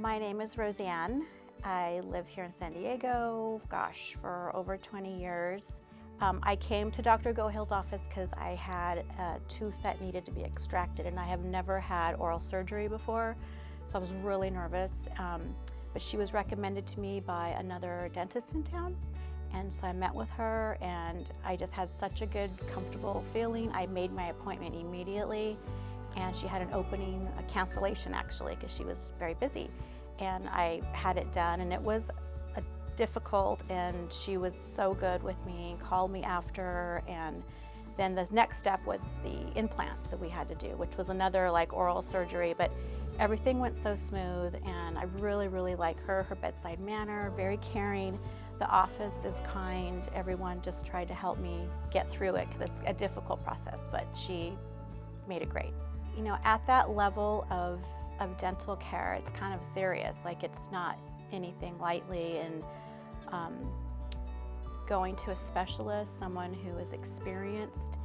My name is Roseanne. I live here in San Diego, for over 20 years. I came to Dr. Gohel's office because I had a tooth that needed to be extracted, and I have never had oral surgery before, so I was really nervous. But she was recommended to me by another dentist in town, and so I met with her, and I just had such a good, comfortable feeling. I made my appointment immediately, and she had an opening, a cancellation actually, because she was very busy. And I had it done, and it was difficult, and she was so good with me and called me after. And then the next step was the implants that we had to do, which was another like oral surgery, but everything went so smooth, and I really like her bedside manner, very caring. The office is kind. Everyone just tried to help me get through it because it's a difficult process, but she made it great. You know, at that level of dental care, it's kind of serious. Like, it's not anything lightly, and going to a specialist, someone who is experienced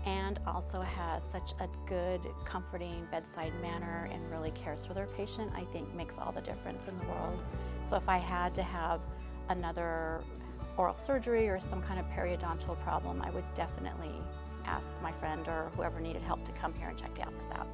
and also has such a good, comforting bedside manner and really cares for their patient, I think makes all the difference in the world. So if I had to have another oral surgery or some kind of periodontal problem, I would definitely ask my friend or whoever needed help to come here and check the office out.